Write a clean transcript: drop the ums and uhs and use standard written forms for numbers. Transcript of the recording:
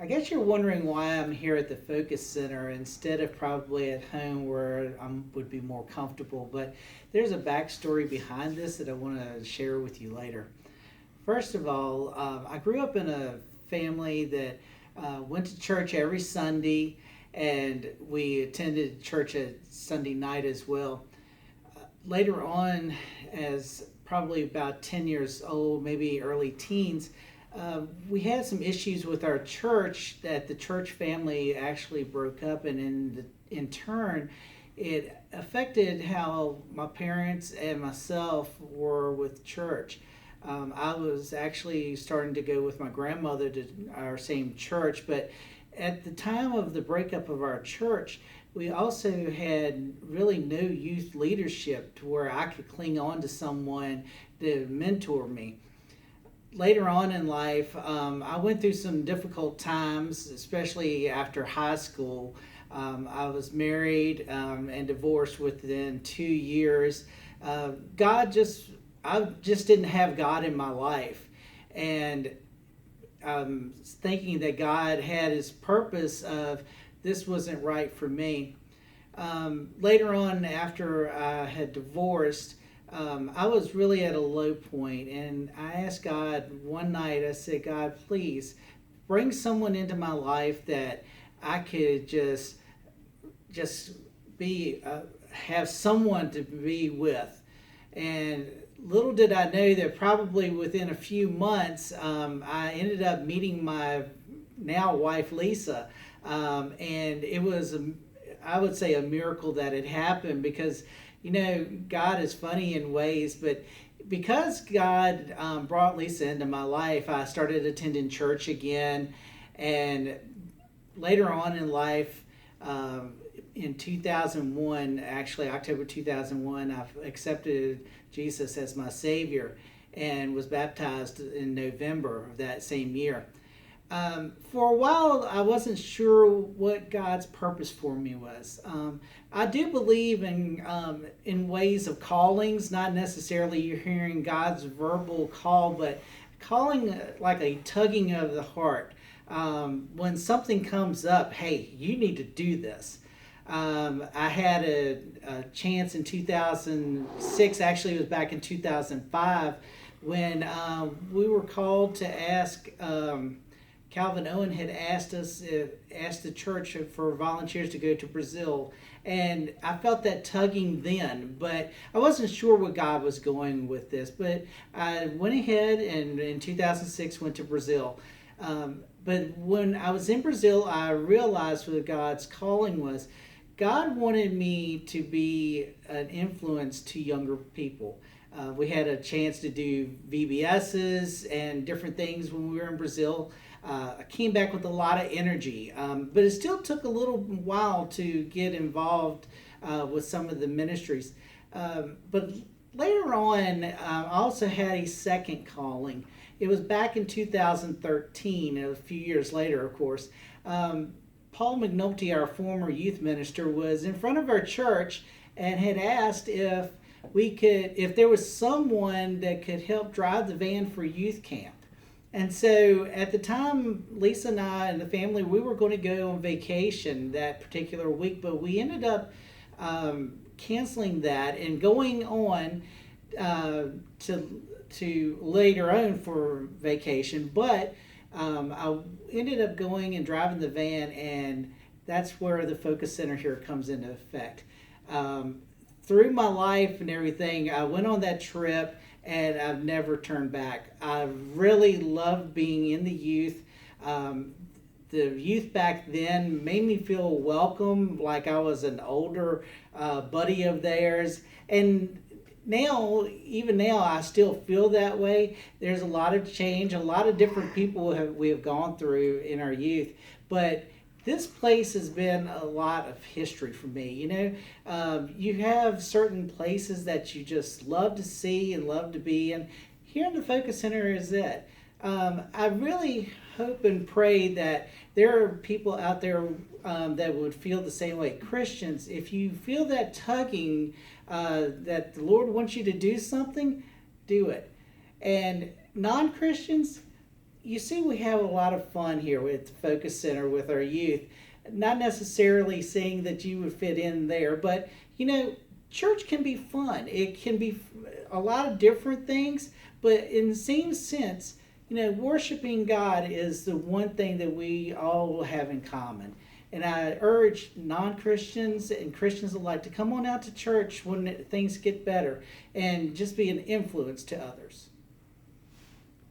I guess you're wondering why I'm here at the Focus Center instead of probably at home where I would be more comfortable. But there's a backstory behind this that I want to share with you later. First of all, I grew up in a family that went to church every Sunday, and we attended church at Sunday night as well. Later on, as probably about 10 years old, maybe early teens, we had some issues with our church that the church family actually broke up, and in turn, it affected how my parents and myself were with church. I was actually starting to go with my grandmother to our same church, but at the time of the breakup of our church, we also had really no youth leadership to where I could cling on to someone to mentor me. Later on in life, I went through some difficult times, especially after high school. I was married and divorced within 2 years. God just, I just didn't have God in my life. And thinking that God had his purpose of this wasn't right for me. Later on, after I had divorced, I was really at a low point, and I asked God one night. I said, "God, please bring someone into my life that I could just be have someone to be with." And little did I know that probably within a few months, I ended up meeting my now wife Lisa, and it was I would say a miracle that it happened because God is funny in ways, but because God brought Lisa into my life, I started attending church again, and later on in life, in 2001, actually October 2001, I accepted Jesus as my Savior and was baptized in November of that same year. For a while, I wasn't sure what God's purpose for me was. I do believe in ways of callings, not necessarily you're hearing God's verbal call, but calling like a tugging of the heart. When something comes up, hey, you need to do this. I had a chance in 2006, actually it was back in 2005, when we were called to ask, Calvin Owen had asked us, asked the church for volunteers to go to Brazil. And I felt that tugging then, but I wasn't sure what God was going with this. But I went ahead and in 2006 went to Brazil. But when I was in Brazil, I realized what God's calling was. God wanted me to be an influence to younger people. We had a chance to do VBSs and different things when we were in Brazil. I came back with a lot of energy, but it still took a little while to get involved with some of the ministries. But later on, I also had a second calling. It was back in 2013, a few years later, of course. Paul McNulty, our former youth minister, was in front of our church and had asked if there was someone that could help drive the van for youth camp. And so at the time, Lisa and I and the family, we were going to go on vacation that particular week, but we ended up canceling that and going on to later on for vacation. But I ended up going and driving the van, and that's where the Focus Center here comes into effect. Through my life and everything, I went on that trip, and I've never turned back. I really loved being in the youth. The youth back then made me feel welcome, like I was an older buddy of theirs. And even now, I still feel that way. There's a lot of change, a lot of different people we have gone through in our youth. But this place has been a lot of history for me. You have certain places that you just love to see and love to be in. Here in the Focus Center is it. I really hope and pray that there are people out there that would feel the same way. Christians, if you feel that tugging, that the Lord wants you to do something, do it. And non-Christians, you see, we have a lot of fun here with the Focus Center with our youth. Not necessarily saying that you would fit in there, but church can be fun. It can be a lot of different things, but in the same sense, worshiping God is the one thing that we all have in common. And I urge non-Christians and Christians alike to come on out to church when things get better and just be an influence to others.